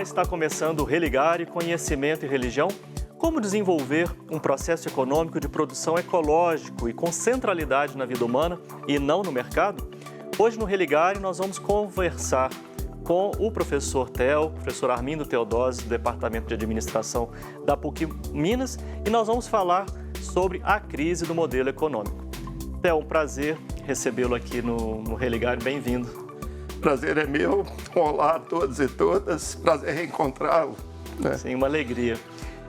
está começando o Religare Conhecimento e Religião. Como desenvolver um processo econômico de produção ecológico e com centralidade na vida humana e não no mercado? Hoje no Religare nós vamos conversar com o professor professor Armindo Teodósio, do Departamento de Administração da PUC Minas, e nós vamos falar sobre a crise do modelo econômico. Theo, um prazer recebê-lo aqui no Religare, bem-vindo. Prazer é meu, olá a todos e todas, prazer reencontrá-lo. Sim, uma alegria.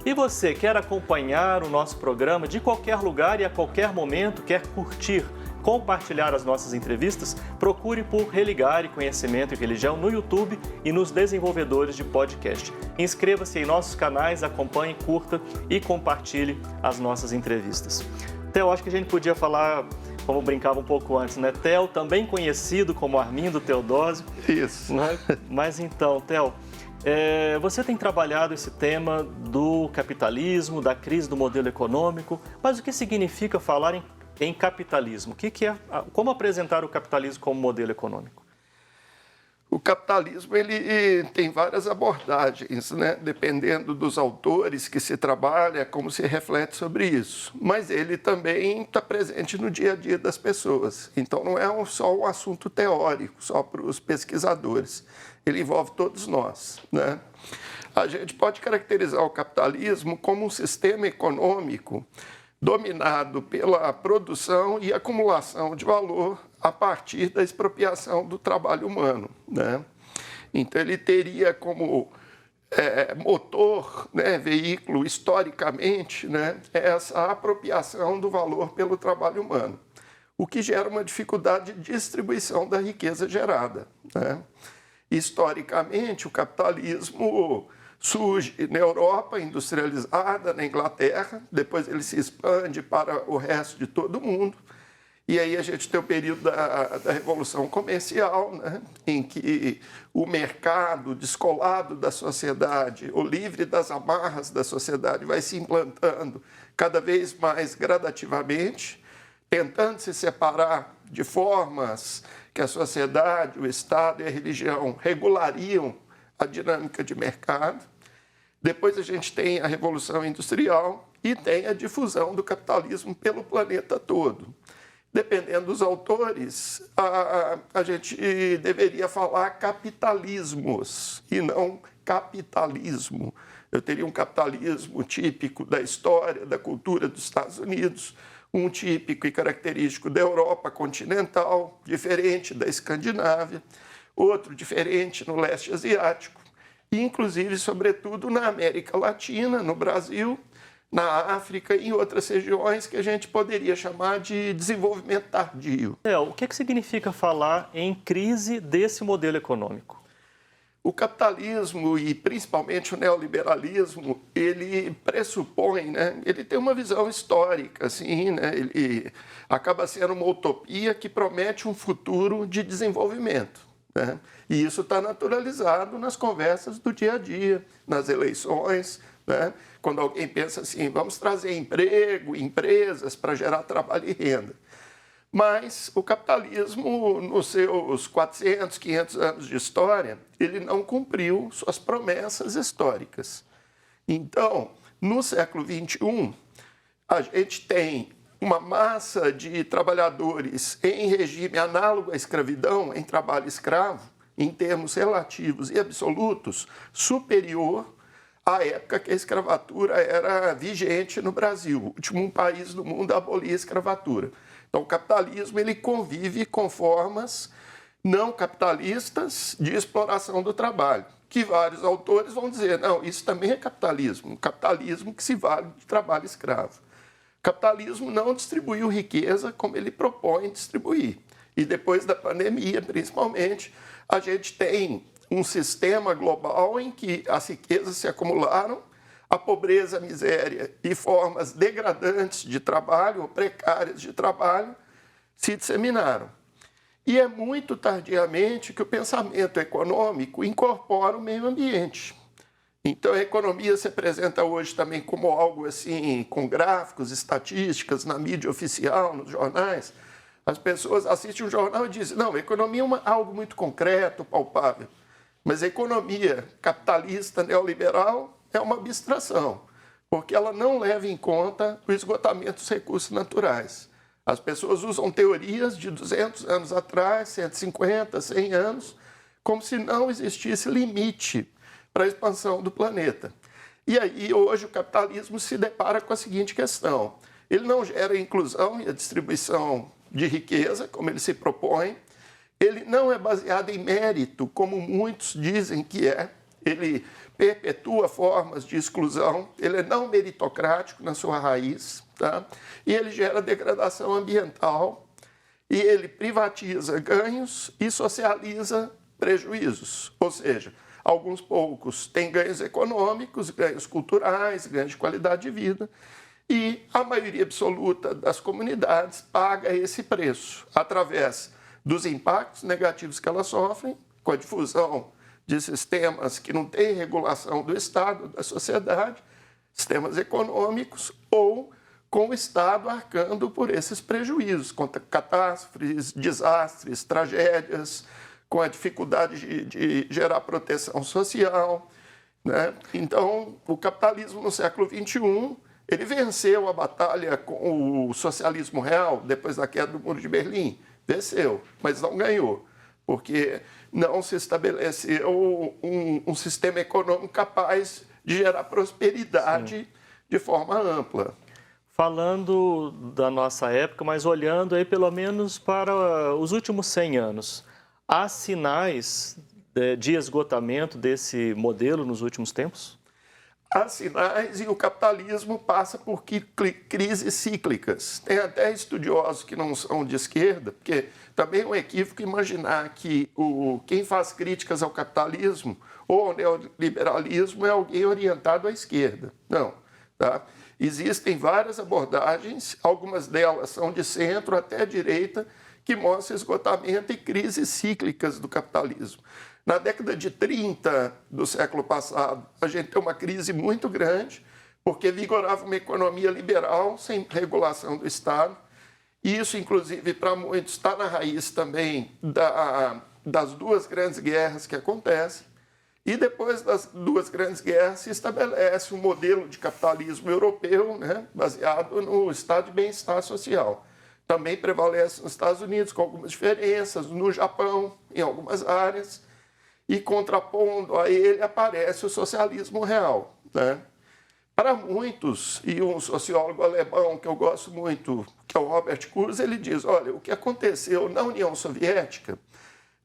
E você quer acompanhar o nosso programa de qualquer lugar e a qualquer momento, quer curtir, compartilhar as nossas entrevistas? Procure por Religare Conhecimento e Religião no YouTube e nos desenvolvedores de podcast. Inscreva-se em nossos canais, acompanhe, curta e compartilhe as nossas entrevistas. Theo, acho que a gente podia falar, como brincava um pouco antes, né? Theo, também conhecido como Armindo Teodósio. Isso. Né? Mas então, Theo, você tem trabalhado esse tema do capitalismo, da crise do modelo econômico, mas o que significa falar em capitalismo? Como apresentar o capitalismo como modelo econômico? O capitalismo ele tem várias abordagens, né? Dependendo dos autores que se trabalha, como se reflete sobre isso. Mas ele também está presente no dia a dia das pessoas. Então não é só um assunto teórico, só para os pesquisadores. Ele envolve todos nós, né? A gente pode caracterizar o capitalismo como um sistema econômico dominado pela produção e acumulação de valor a partir da expropriação do trabalho humano, né? Então, ele teria como motor, né, veículo, historicamente, né, essa apropriação do valor pelo trabalho humano, o que gera uma dificuldade de distribuição da riqueza gerada, né? Historicamente, o capitalismo surge na Europa industrializada, na Inglaterra, depois ele se expande para o resto de todo o mundo. E aí a gente tem o período da Revolução Comercial, né, em que o mercado descolado da sociedade, o livre das amarras da sociedade, vai se implantando cada vez mais gradativamente, tentando se separar de formas que a sociedade, o Estado e a religião regulariam a dinâmica de mercado. Depois a gente tem a Revolução Industrial e tem a difusão do capitalismo pelo planeta todo. Dependendo dos autores, a gente deveria falar capitalismos e não capitalismo. Eu teria um capitalismo típico da história, da cultura dos Estados Unidos, um típico e característico da Europa continental, diferente da Escandinávia, outro diferente no leste asiático, e inclusive, sobretudo, na América Latina, no Brasil, na África e em outras regiões que a gente poderia chamar de desenvolvimento tardio. O que significa falar em crise desse modelo econômico? O capitalismo e principalmente o neoliberalismo, ele pressupõe, né, ele tem uma visão histórica, assim, né, ele acaba sendo uma utopia que promete um futuro de desenvolvimento, né? E isso está naturalizado nas conversas do dia a dia, nas eleições, né? Quando alguém pensa assim, vamos trazer emprego, empresas para gerar trabalho e renda. Mas o capitalismo, nos seus 400, 500 anos de história, ele não cumpriu suas promessas históricas. Então, no século XXI, a gente tem uma massa de trabalhadores em regime análogo à escravidão, em trabalho escravo, em termos relativos e absolutos, superior à época que a escravatura era vigente no Brasil, o último país do mundo a abolir a escravatura. Então, o capitalismo ele convive com formas não capitalistas de exploração do trabalho, que vários autores vão dizer, não, isso também é capitalismo, um capitalismo que se vale de trabalho escravo. O capitalismo não distribuiu riqueza como ele propõe distribuir. E depois da pandemia, principalmente, a gente tem um sistema global em que as riquezas se acumularam, a pobreza, a miséria e formas degradantes de trabalho, ou precárias de trabalho, se disseminaram. E é muito tardiamente que o pensamento econômico incorpora o meio ambiente. Então, a economia se apresenta hoje também como algo assim, com gráficos, estatísticas, na mídia oficial, nos jornais. As pessoas assistem um jornal e dizem, não, a economia é algo muito concreto, palpável. Mas a economia capitalista neoliberal é uma abstração, porque ela não leva em conta o esgotamento dos recursos naturais. As pessoas usam teorias de 200 anos atrás, 150, 100 anos, como se não existisse limite para a expansão do planeta. E aí, hoje, o capitalismo se depara com a seguinte questão. Ele não gera a inclusão e a distribuição de riqueza, como ele se propõe. Ele não é baseado em mérito, como muitos dizem que é. Ele perpetua formas de exclusão. Ele é não meritocrático na sua raiz, tá? E ele gera degradação ambiental. E ele privatiza ganhos e socializa prejuízos. Ou seja, alguns poucos têm ganhos econômicos, ganhos culturais, ganhos de qualidade de vida, e a maioria absoluta das comunidades paga esse preço através dos impactos negativos que elas sofrem, com a difusão de sistemas que não têm regulação do Estado, da sociedade, sistemas econômicos, ou com o Estado arcando por esses prejuízos, contra catástrofes, desastres, tragédias, com a dificuldade de gerar proteção social, né? Então, o capitalismo no século XXI, ele venceu a batalha com o socialismo real, depois da queda do Muro de Berlim. Venceu, mas não ganhou, porque não se estabeleceu um sistema econômico capaz de gerar prosperidade Sim. de forma ampla. Falando da nossa época, mas olhando aí pelo menos para os últimos 100 anos, há sinais de esgotamento desse modelo nos últimos tempos? Há sinais e o capitalismo passa por crises cíclicas. Tem até estudiosos que não são de esquerda, porque também é um equívoco imaginar que quem faz críticas ao capitalismo ou ao neoliberalismo é alguém orientado à esquerda. Não, tá? Existem várias abordagens, algumas delas são de centro até direita, que mostram esgotamento e crises cíclicas do capitalismo. Na década de 30 do século passado, a gente tem uma crise muito grande, porque vigorava uma economia liberal sem regulação do Estado. E isso, inclusive, para muitos, está na raiz também das duas grandes guerras que acontecem. E depois das duas grandes guerras se estabelece um modelo de capitalismo europeu, né, baseado no estado de bem-estar social. Também prevalece nos Estados Unidos, com algumas diferenças, no Japão, em algumas áreas. E contrapondo a ele aparece o socialismo real, né? Para muitos, e um sociólogo alemão que eu gosto muito, que é o Robert Kurz, ele diz, olha, o que aconteceu na União Soviética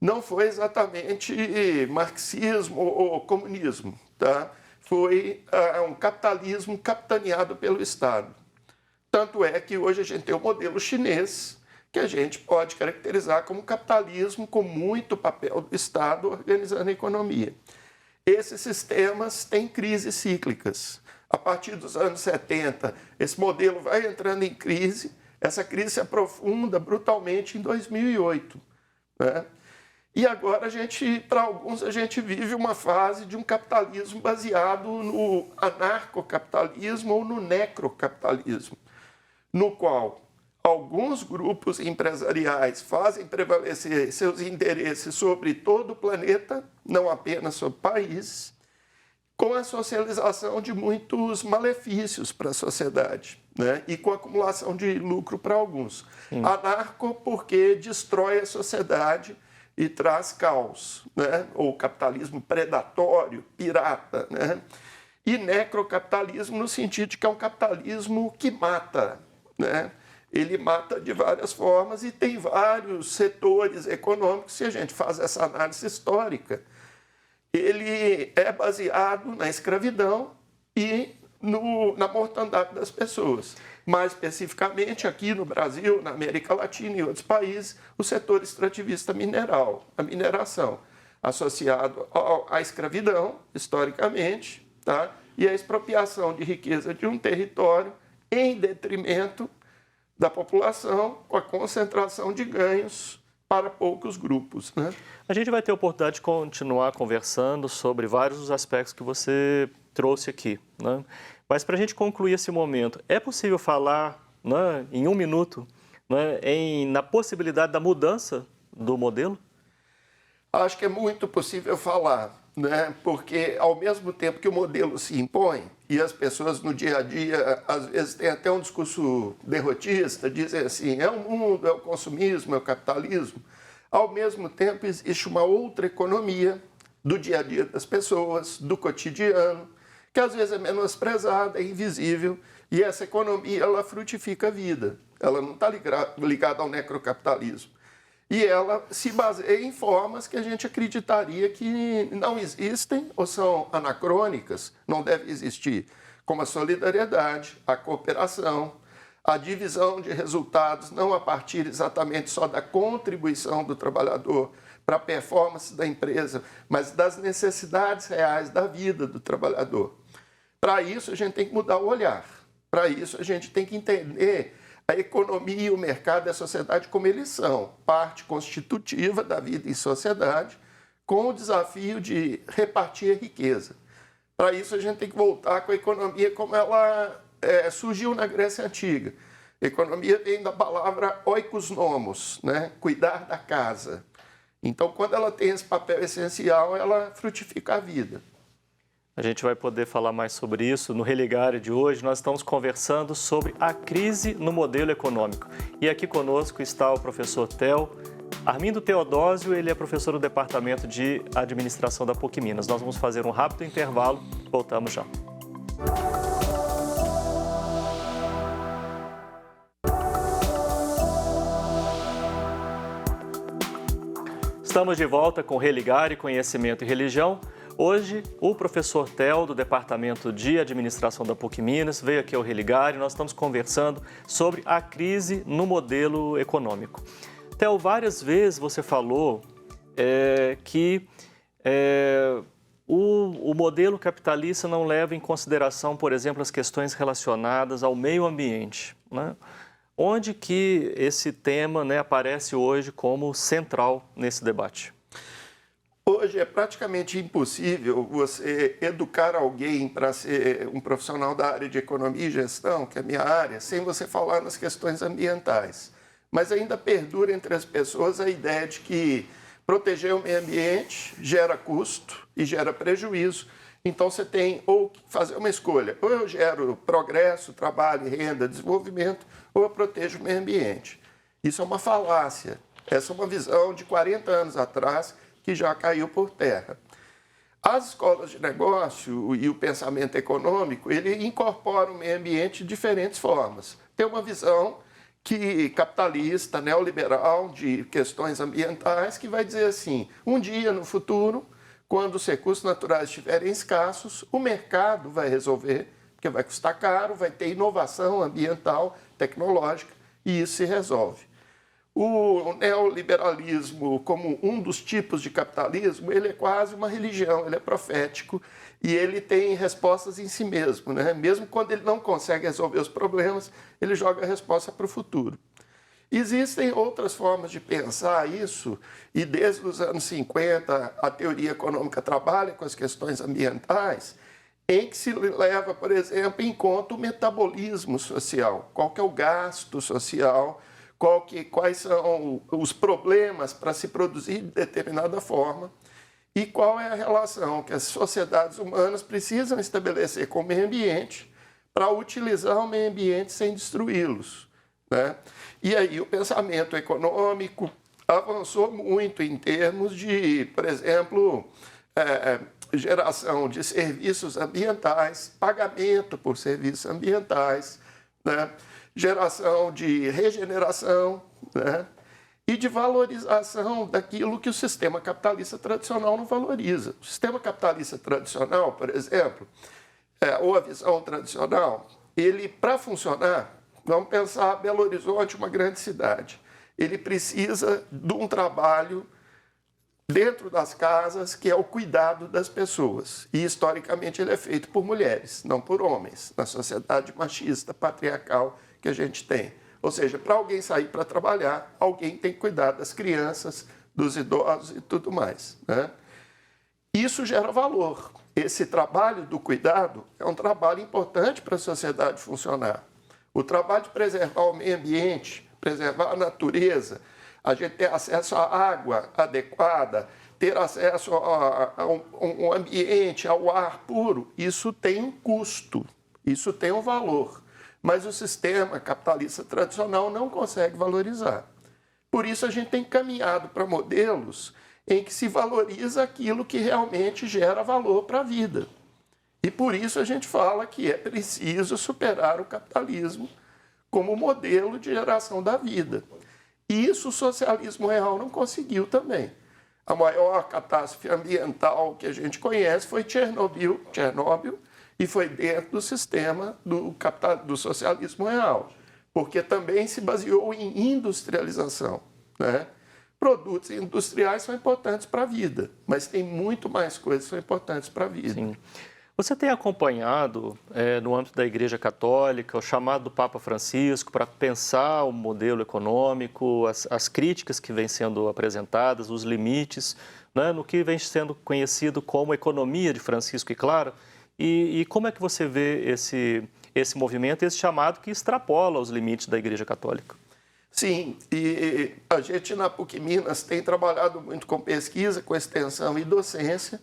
não foi exatamente marxismo ou comunismo, tá? Foi um capitalismo capitaneado pelo Estado. Tanto é que hoje a gente tem o modelo chinês, que a gente pode caracterizar como capitalismo com muito papel do Estado organizando a economia. Esses sistemas têm crises cíclicas. A partir dos anos 70, esse modelo vai entrando em crise, essa crise se aprofunda brutalmente em 2008. Né? E agora, para alguns, a gente vive uma fase de um capitalismo baseado no anarcocapitalismo ou no necrocapitalismo, no qual alguns grupos empresariais fazem prevalecer seus interesses sobre todo o planeta, não apenas sobre países, com a socialização de muitos malefícios para a sociedade, né? E com a acumulação de lucro para alguns. Anarco porque destrói a sociedade e traz caos, né? Ou capitalismo predatório, pirata, né? E necrocapitalismo no sentido de que é um capitalismo que mata, né? Ele mata de várias formas e tem vários setores econômicos, se a gente faz essa análise histórica. Ele é baseado na escravidão e na mortandade das pessoas. Mais especificamente, aqui no Brasil, na América Latina e em outros países, o setor extrativista mineral, a mineração, associado à escravidão, historicamente, tá? E a expropriação de riqueza de um território em detrimento da população, com a concentração de ganhos para poucos grupos, né? A gente vai ter a oportunidade de continuar conversando sobre vários dos aspectos que você trouxe aqui, né? Mas para a gente concluir esse momento, é possível falar, né, em um minuto, né, na possibilidade da mudança do modelo? Acho que é muito possível falar, né? Porque ao mesmo tempo que o modelo se impõe e as pessoas no dia a dia, às vezes, têm até um discurso derrotista, dizem assim, é o mundo, é o consumismo, é o capitalismo. Ao mesmo tempo, existe uma outra economia do dia a dia das pessoas, do cotidiano, que às vezes é menosprezada, é invisível, e essa economia, ela frutifica a vida. Ela não está ligada ao necrocapitalismo. E ela se baseia em formas que a gente acreditaria que não existem ou são anacrônicas, não devem existir, como a solidariedade, a cooperação, a divisão de resultados, não a partir exatamente só da contribuição do trabalhador para a performance da empresa, mas das necessidades reais da vida do trabalhador. Para isso, a gente tem que mudar o olhar. Para isso, a gente tem que entender a economia e o mercado e a sociedade como eles são, parte constitutiva da vida em sociedade, com o desafio de repartir a riqueza. Para isso, a gente tem que voltar com a economia como ela surgiu na Grécia Antiga. A economia vem da palavra oikos nomos, né? Cuidar da casa. Então, quando ela tem esse papel essencial, ela frutifica a vida. A gente vai poder falar mais sobre isso no Religare de hoje. Nós estamos conversando sobre a crise no modelo econômico. E aqui conosco está o professor Armindo Teodósio, ele é professor do Departamento de Administração da PUC Minas. Nós vamos fazer um rápido intervalo, voltamos já. Estamos de volta com Religare, Conhecimento e Religião. Hoje, o professor Theo, do Departamento de Administração da PUC Minas, veio aqui ao Religare e nós estamos conversando sobre a crise no modelo econômico. Theo, várias vezes você falou que o modelo capitalista não leva em consideração, por exemplo, as questões relacionadas ao meio ambiente, né? Onde que esse tema, né, aparece hoje como central nesse debate? Hoje é praticamente impossível você educar alguém para ser um profissional da área de economia e gestão, que é a minha área, sem você falar nas questões ambientais. Mas ainda perdura entre as pessoas a ideia de que proteger o meio ambiente gera custo e gera prejuízo. Então você tem ou que fazer uma escolha, ou eu gero progresso, trabalho, renda, desenvolvimento, ou eu protejo o meio ambiente. Isso é uma falácia. Essa é uma visão de 40 anos atrás que já caiu por terra. As escolas de negócio e o pensamento econômico, ele incorpora o meio ambiente de diferentes formas. Tem uma visão capitalista, neoliberal, de questões ambientais, que vai dizer assim, um dia no futuro, quando os recursos naturais estiverem escassos, o mercado vai resolver, porque vai custar caro, vai ter inovação ambiental, tecnológica, e isso se resolve. O neoliberalismo, como um dos tipos de capitalismo, ele é quase uma religião, ele é profético e ele tem respostas em si mesmo, né? Mesmo quando ele não consegue resolver os problemas, ele joga a resposta para o futuro. Existem outras formas de pensar isso e desde os anos 50 a teoria econômica trabalha com as questões ambientais, em que se leva, por exemplo, em conta o metabolismo social, qual que é o gasto social, quais são os problemas para se produzir de determinada forma e qual é a relação que as sociedades humanas precisam estabelecer com o meio ambiente para utilizar o meio ambiente sem destruí-los, né? E aí o pensamento econômico avançou muito em termos de, por exemplo, geração de serviços ambientais, pagamento por serviços ambientais, né? Geração de regeneração, né? E de valorização daquilo que o sistema capitalista tradicional não valoriza. O sistema capitalista tradicional, por exemplo, ou a visão tradicional, ele, para funcionar, vamos pensar Belo Horizonte, uma grande cidade, ele precisa de um trabalho dentro das casas, que é o cuidado das pessoas. E, historicamente, ele é feito por mulheres, não por homens, na sociedade machista, patriarcal que a gente tem. Ou seja, para alguém sair para trabalhar, alguém tem que cuidar das crianças, dos idosos e tudo mais, né? Isso gera valor. Esse trabalho do cuidado é um trabalho importante para a sociedade funcionar. O trabalho de preservar o meio ambiente, preservar a natureza, a gente ter acesso à água adequada, ter acesso a um ambiente, ao ar puro, isso tem um custo, isso tem um valor. Mas o sistema capitalista tradicional não consegue valorizar. Por isso, a gente tem caminhado para modelos em que se valoriza aquilo que realmente gera valor para a vida. E por isso a gente fala que é preciso superar o capitalismo como modelo de geração da vida. E isso o socialismo real não conseguiu também. A maior catástrofe ambiental que a gente conhece foi Chernobyl, e foi dentro do sistema do socialismo real, porque também se baseou em industrialização, né? Produtos industriais são importantes para a vida, mas tem muito mais coisas que são importantes para a vida. Sim. Você tem acompanhado, no âmbito da Igreja Católica, o chamado do Papa Francisco para pensar o modelo econômico, as críticas que vêm sendo apresentadas, os limites, né, no que vem sendo conhecido como economia de Francisco e Clara? E como é que você vê esse movimento, esse chamado que extrapola os limites da Igreja Católica? Sim, e a gente na PUC Minas tem trabalhado muito com pesquisa, com extensão e docência.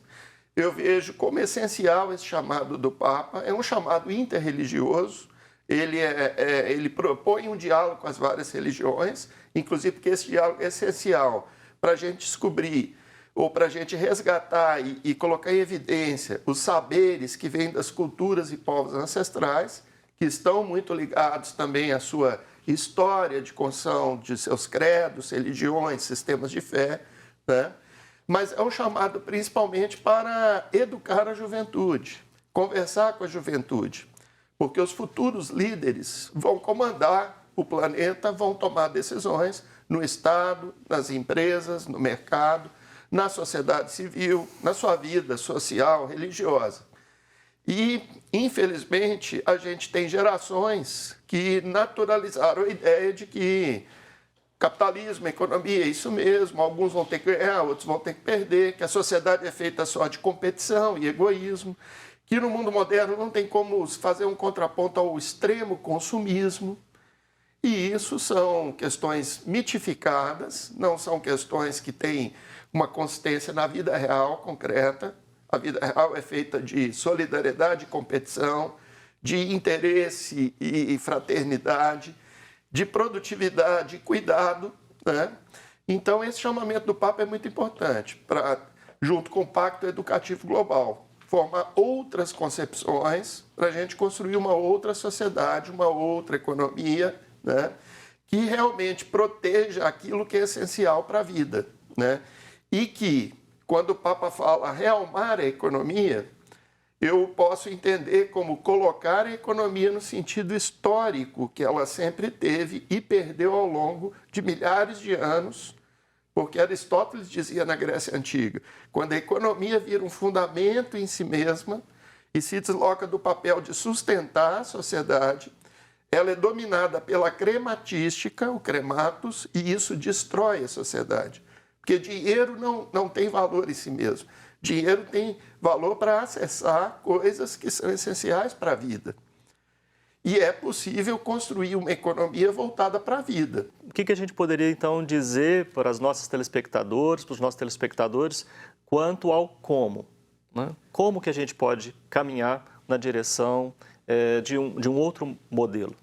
Eu vejo como essencial esse chamado do Papa. É um chamado interreligioso. Ele propõe um diálogo com as várias religiões, inclusive porque esse diálogo é essencial para a gente descobrir ou para a gente resgatar e colocar em evidência os saberes que vêm das culturas e povos ancestrais, que estão muito ligados também à sua história de construção de seus credos, religiões, sistemas de fé, né? Mas é um chamado principalmente para educar a juventude, conversar com a juventude, porque os futuros líderes vão comandar o planeta, vão tomar decisões no Estado, nas empresas, no mercado, na sociedade civil, na sua vida social, religiosa. E, infelizmente, a gente tem gerações que naturalizaram a ideia de que capitalismo, economia, é isso mesmo, alguns vão ter que ganhar, outros vão ter que perder, que a sociedade é feita só de competição e egoísmo, que no mundo moderno não tem como fazer um contraponto ao extremo consumismo. E isso são questões mitificadas, não são questões que têm uma consistência na vida real, concreta. A vida real é feita de solidariedade e competição, de interesse e fraternidade, de produtividade e cuidado, né? Então, esse chamamento do Papa é muito importante, junto com o Pacto Educativo Global, formar outras concepções para a gente construir uma outra sociedade, uma outra economia, né? Que realmente proteja aquilo que é essencial para a vida, né? E que, quando o Papa fala realmar a economia, eu posso entender como colocar a economia no sentido histórico que ela sempre teve e perdeu ao longo de milhares de anos, porque Aristóteles dizia na Grécia Antiga, quando a economia vira um fundamento em si mesma e se desloca do papel de sustentar a sociedade, ela é dominada pela crematística, o crematus, e isso destrói a sociedade. Porque dinheiro não tem valor em si mesmo. Dinheiro tem valor para acessar coisas que são essenciais para a vida. E é possível construir uma economia voltada para a vida. O que a gente poderia, então, dizer para os nossos telespectadores, quanto ao como, né? Como que a gente pode caminhar na direção de um outro modelo?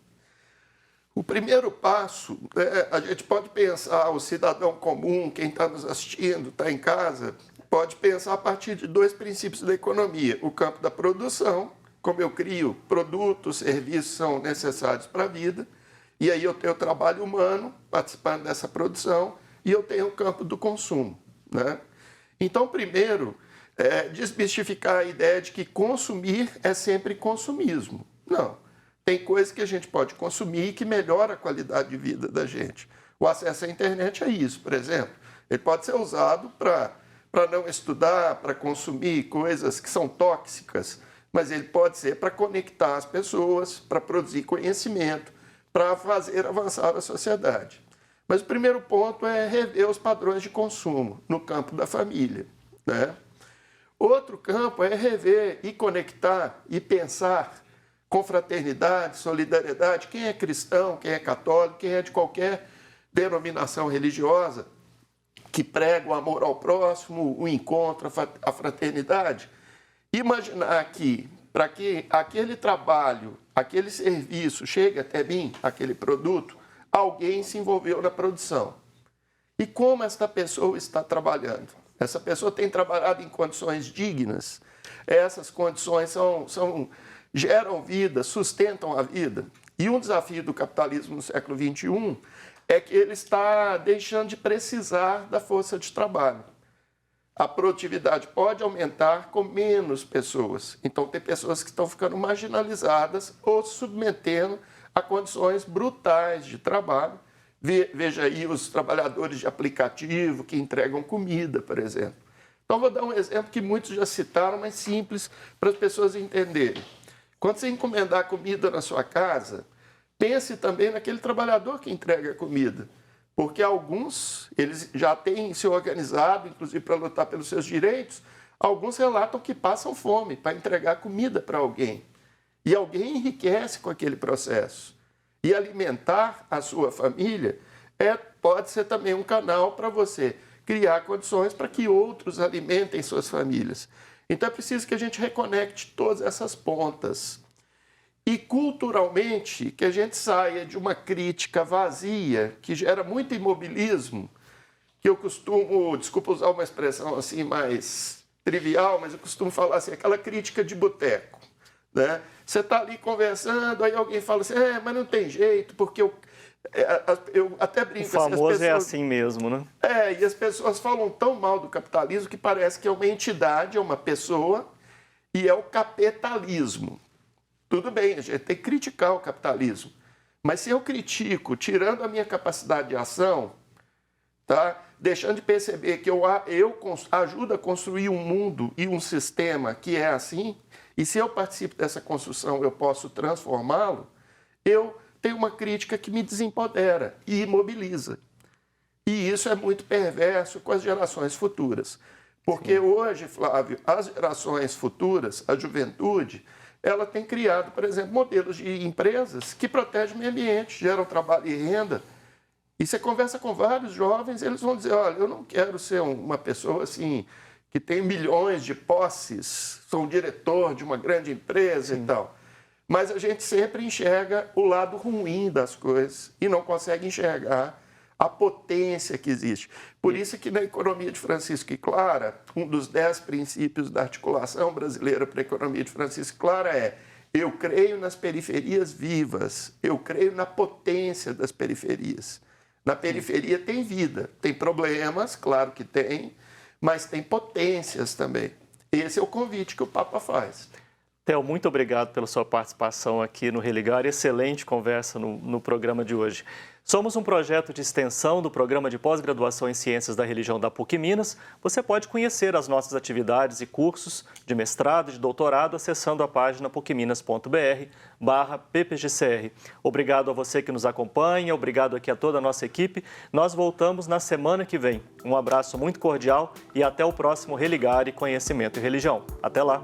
O primeiro passo, a gente pode pensar, o cidadão comum, quem está nos assistindo, está em casa, pode pensar a partir de dois princípios da economia. O campo da produção, como eu crio produtos, serviços são necessários para a vida, e aí eu tenho o trabalho humano participando dessa produção, e eu tenho o campo do consumo, né? Então, primeiro, desmistificar a ideia de que consumir é sempre consumismo. Não. Tem coisas que a gente pode consumir que melhora a qualidade de vida da gente. O acesso à internet é isso, por exemplo. Ele pode ser usado para não estudar, para consumir coisas que são tóxicas, mas ele pode ser para conectar as pessoas, para produzir conhecimento, para fazer avançar a sociedade. Mas o primeiro ponto é rever os padrões de consumo no campo da família, né? Outro campo é rever e conectar e pensar com fraternidade, solidariedade, quem é cristão, quem é católico, quem é de qualquer denominação religiosa, que prega o amor ao próximo, o encontro, a fraternidade. Imaginar que, para que aquele trabalho, aquele serviço chegue até mim, aquele produto, alguém se envolveu na produção. E como esta pessoa está trabalhando? Essa pessoa tem trabalhado em condições dignas. Essas condições geram vida, sustentam a vida. E um desafio do capitalismo no século XXI é que ele está deixando de precisar da força de trabalho. A produtividade pode aumentar com menos pessoas. Então, tem pessoas que estão ficando marginalizadas ou se submetendo a condições brutais de trabalho. Veja aí os trabalhadores de aplicativo que entregam comida, por exemplo. Então, vou dar um exemplo que muitos já citaram, mas simples para as pessoas entenderem. Quando você encomendar comida na sua casa, pense também naquele trabalhador que entrega a comida. Porque alguns, eles já têm se organizado, inclusive para lutar pelos seus direitos, alguns relatam que passam fome para entregar comida para alguém. E alguém enriquece com aquele processo. E alimentar a sua família pode ser também um canal para você criar condições para que outros alimentem suas famílias. Então é preciso que a gente reconecte todas essas pontas. E culturalmente, que a gente saia de uma crítica vazia, que gera muito imobilismo, que eu costumo, desculpa usar uma expressão assim mais trivial, mas eu costumo falar assim, aquela crítica de boteco, né? Você está ali conversando, aí alguém fala assim, mas não tem jeito, porque eu até brinco... O famoso é assim mesmo, né? E as pessoas falam tão mal do capitalismo que parece que é uma entidade, é uma pessoa, e é o capitalismo. Tudo bem, a gente tem que criticar o capitalismo, mas se eu critico, tirando a minha capacidade de ação, tá? Deixando de perceber que eu ajudo a construir um mundo e um sistema que é assim, e se eu participo dessa construção eu posso transformá-lo, eu tenho uma crítica que me desempodera e imobiliza. E isso é muito perverso com as gerações futuras. Porque hoje, Flávio, as gerações futuras, a juventude, ela tem criado, por exemplo, modelos de empresas que protegem o meio ambiente, geram trabalho e renda. E você conversa com vários jovens, eles vão dizer, olha, eu não quero ser uma pessoa assim, que tem milhões de posses, sou um diretor de uma grande empresa e tal. Mas a gente sempre enxerga o lado ruim das coisas e não consegue enxergar a potência que existe. Por isso que na economia de Francisco e Clara, um dos 10 princípios da articulação brasileira para a economia de Francisco e Clara é: eu creio nas periferias vivas, eu creio na potência das periferias. Na periferia tem vida, tem problemas, claro que tem, mas tem potências também. Esse é o convite que o Papa faz. Theo, muito obrigado pela sua participação aqui no Religar. Excelente conversa no programa de hoje. Somos um projeto de extensão do Programa de Pós-Graduação em Ciências da Religião da PUC Minas. Você pode conhecer as nossas atividades e cursos de mestrado e de doutorado acessando a página pucminas.br/ppgcr. Obrigado a você que nos acompanha, obrigado aqui a toda a nossa equipe. Nós voltamos na semana que vem. Um abraço muito cordial e até o próximo Religar e Conhecimento e Religião. Até lá!